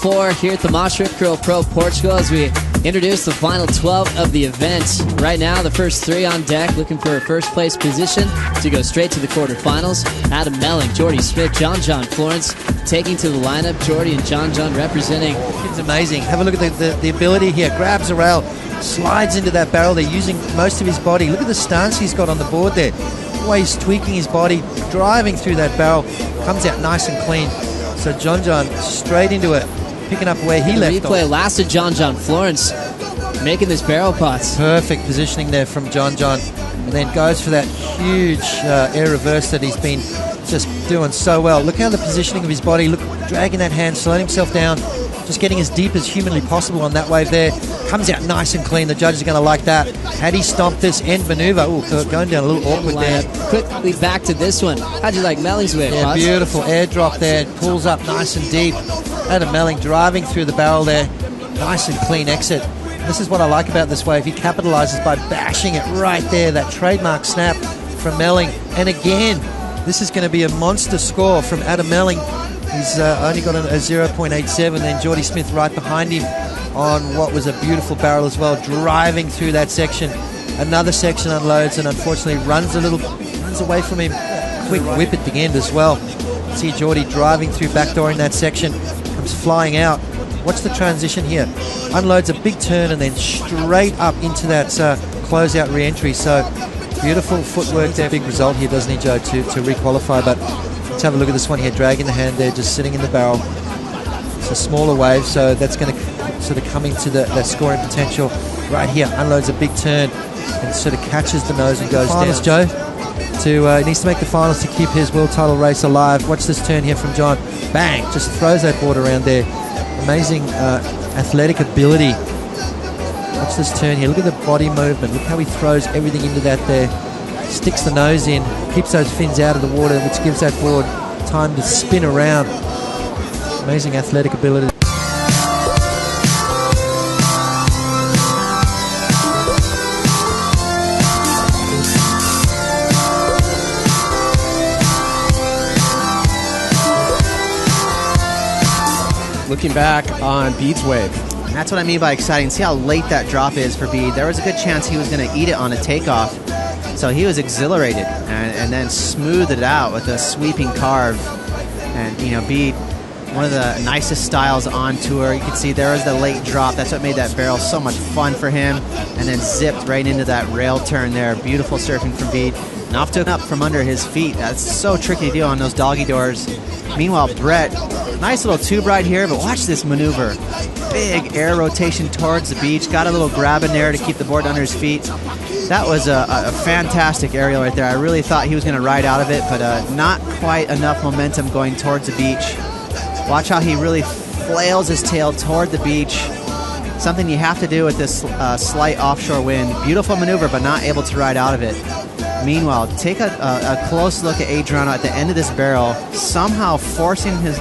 4 here at the Moche Curl Pro Portugal as we introduce the final 12 of the event. Right now, the first 3 on deck looking for a first place position to go straight to the quarterfinals. Adam Melling, Jordy Smith, John Florence taking to the lineup. Jordy and John representing. It's amazing. Have a look at the ability here. Grabs a rail, slides into that barrel. They're using most of his body. Look at the stance he's got on the board there. The way he's tweaking his body, driving through that barrel. Comes out nice and clean. So John straight into it, picking up where he left off. Replay lasted John Florence making this barrel pots. Perfect positioning there from John. And then goes for that huge air reverse that he's been just doing so well. Look how the positioning of his body, look, dragging that hand, slowing himself down, just getting as deep as humanly possible on that wave there. Comes out nice and clean. The judges are going to like that. Had he stomped this end maneuver, going down a little awkward there. Quickly back to this one. How'd you like Melling's wave? Yeah, beautiful airdrop there. Pulls up nice and deep. Adam Melling driving through the barrel there. Nice and clean exit. This is what I like about this wave. He capitalizes by bashing it right there. That trademark snap from Melling. And again, this is going to be a monster score from Adam Melling. He's only got a 0.87. Then Jordy Smith right behind him on what was a beautiful barrel as well, driving through that section. Another section unloads and unfortunately runs away from him. Quick whip at the end as well. See Jordy driving through, backdooring that section, comes flying out. Watch the transition here. Unloads a big turn and then straight up into that closeout re-entry. So beautiful footwork there. Big result here, doesn't he, Joe, to re-qualify. But let's have a look at this one here, dragging the hand there, just sitting in the barrel. It's a smaller wave, so that's going to sort of come into that scoring potential. Right here, unloads a big turn and sort of catches the nose and goes down. Joe, he needs to make the finals to keep his world title race alive. Watch this turn here from John. Bang, just throws that board around there. Amazing athletic ability. Watch this turn here. Look at the body movement. Look how he throws everything into that there. Sticks the nose in, keeps those fins out of the water, which gives that board time to spin around. Amazing athletic ability. Looking back on Bede's wave. And that's what I mean by exciting. See how late that drop is for Bede. There was a good chance he was going to eat it on a takeoff. So he was exhilarated and then smoothed it out with a sweeping carve. And, you know, Bede, one of the nicest styles on tour. You can see there was the late drop. That's what made that barrel so much fun for him. And then zipped right into that rail turn there. Beautiful surfing from Bede. And off to up from under his feet. That's so tricky to do on those doggy doors. Meanwhile, Brett, nice little tube ride here, but watch this maneuver. Big air rotation towards the beach. Got a little grab in there to keep the board under his feet. That was a fantastic aerial right there. I really thought he was going to ride out of it, but not quite enough momentum going towards the beach. Watch how he really flails his tail toward the beach. Something you have to do with this slight offshore wind. Beautiful maneuver, but not able to ride out of it. Meanwhile, take a close look at Adriano at the end of this barrel, somehow forcing his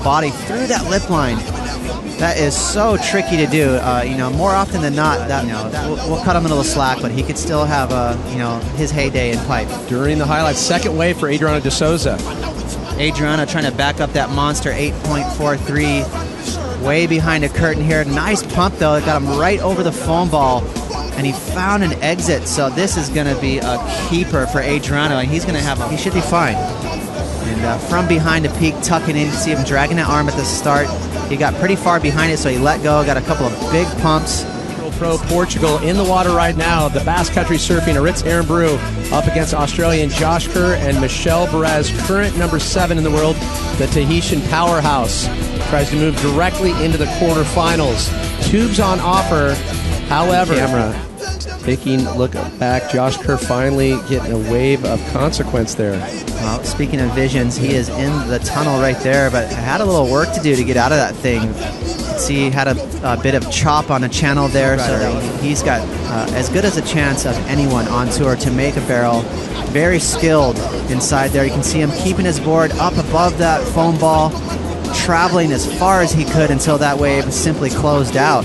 body through that lip line. That is so tricky to do. You know, more often than not, we'll cut him a little slack, but he could still have his heyday in pipe. During the highlights, second wave for Adriano De Souza. Adriano trying to back up that monster 8.43, way behind a curtain here. Nice pump though, it got him right over the foam ball. And he found an exit, so this is going to be a keeper for Adriano, and he should be fine. And from behind the peak, tucking in, see him dragging that arm at the start. He got pretty far behind it, so he let go, got a couple of big pumps. Pro Portugal in the water right now. The Basque Country surfing, Aritz Aranburu up against Australian Josh Kerr and Michel Bourez, current number 7 in the world. The Tahitian powerhouse tries to move directly into the quarterfinals. Tubes on offer. However, camera taking a look back, Josh Kerr finally getting a wave of consequence there. Well, speaking of visions, he is in the tunnel right there, but had a little work to do to get out of that thing. You can see he had a bit of chop on the channel there, so he's got as good as a chance of anyone on tour to make a barrel. Very skilled inside there. You can see him keeping his board up above that foam ball, traveling as far as he could until that wave simply closed out.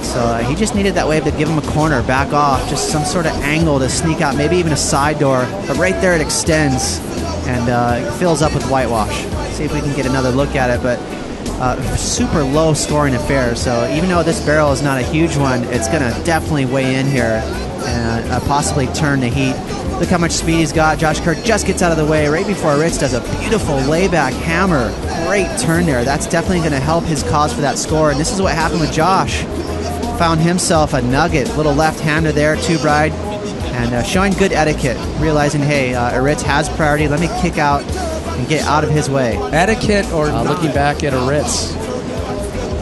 So he just needed that wave to give him a corner, back off, just some sort of angle to sneak out, maybe even a side door. But right there it extends and it fills up with whitewash. See if we can get another look at it. But super low scoring affair. So even though this barrel is not a huge one, it's going to definitely weigh in here and possibly turn the heat. Look how much speed he's got. Josh Kerr just gets out of the way right before Aritz does a beautiful layback hammer. Great turn there. That's definitely going to help his cause for that score. And this is what happened with Josh. Found himself a nugget, little left-hander there, tube ride, and showing good etiquette, realizing, hey, Aritz has priority. Let me kick out and get out of his way. Etiquette or looking back at Aritz?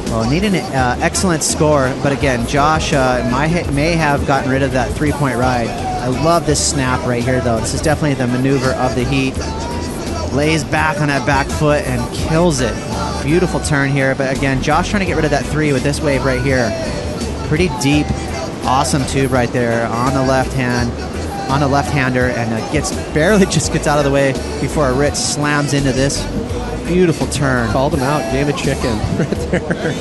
Well, need an excellent score, but again, Josh may have gotten rid of that 3-point ride. I love this snap right here, though. This is definitely the maneuver of the heat. Lays back on that back foot and kills it. Beautiful turn here, but again, Josh trying to get rid of that 3 with this wave right here. Pretty deep, awesome tube right there on the left hand, on the left-hander, and barely just gets out of the way before Aritz slams into this beautiful turn. Called him out, gave a chicken right there.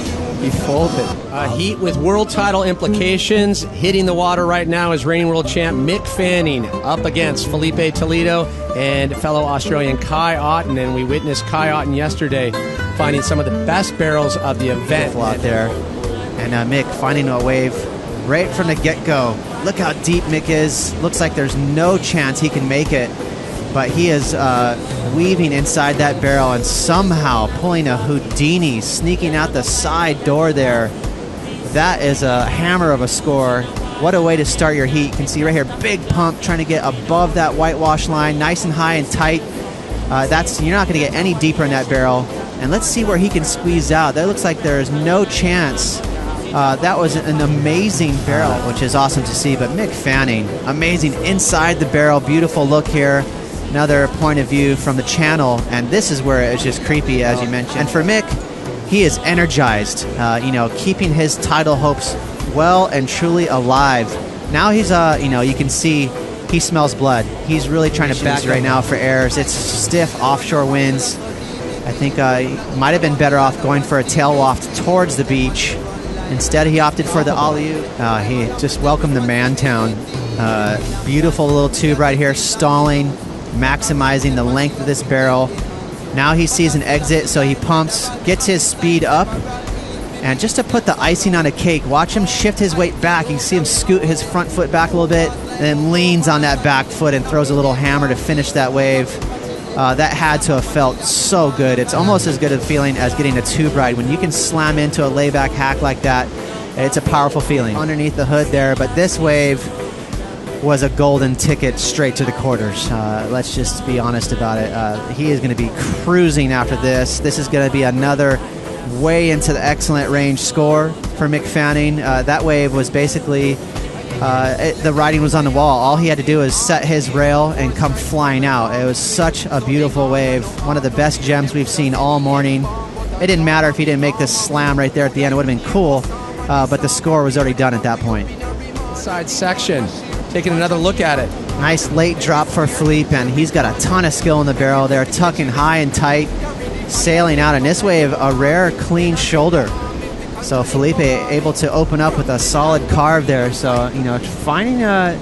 He folded. Heat with world title implications. Hitting the water right now is reigning world champ Mick Fanning up against Filipe Toledo and fellow Australian Kai Otton. And we witnessed Kai Otton yesterday finding some of the best barrels of the event. Out there. And Mick finding a wave right from the get-go. Look how deep Mick is. Looks like there's no chance he can make it. But he is weaving inside that barrel and somehow pulling a Houdini, sneaking out the side door there. That is a hammer of a score. What a way to start your heat. You can see right here, big pump trying to get above that whitewash line, nice and high and tight. You're not going to get any deeper in that barrel. And let's see where he can squeeze out. That looks like there's no chance. That was an amazing barrel, which is awesome to see. But Mick Fanning, amazing inside the barrel. Beautiful look here. Another point of view from the channel, and this is where it's just creepy, as you mentioned. And for Mick, he is energized, keeping his title hopes well and truly alive. Now he's, you can see he smells blood. He's really trying to boost right now for airs. It's stiff offshore winds. I think he might have been better off going for a tail waft towards the beach. Instead, he opted for the ollie-oop. He just welcomed the man town. Beautiful little tube right here, stalling, maximizing the length of this barrel. Now he sees an exit, so he pumps, gets his speed up, and just to put the icing on a cake, watch him shift his weight back. You can see him scoot his front foot back a little bit, and then leans on that back foot and throws a little hammer to finish that wave. That had to have felt so good. It's almost as good a feeling as getting a tube ride. When you can slam into a layback hack like that, it's a powerful feeling. Underneath the hood there, but this wave was a golden ticket straight to the quarters. Let's just be honest about it. He is going to be cruising after this. This is going to be another way into the excellent range score for Mick Fanning. That wave was basically, the writing was on the wall. All he had to do is set his rail and come flying out. It was such a beautiful wave. One of the best gems we've seen all morning. It didn't matter if he didn't make this slam right there at the end. It would have been cool, but the score was already done at that point. Side section. Taking another look at it. Nice late drop for Filipe, and he's got a ton of skill in the barrel there, tucking high and tight, sailing out. And this wave, a rare clean shoulder. So Filipe able to open up with a solid carve there. So, finding a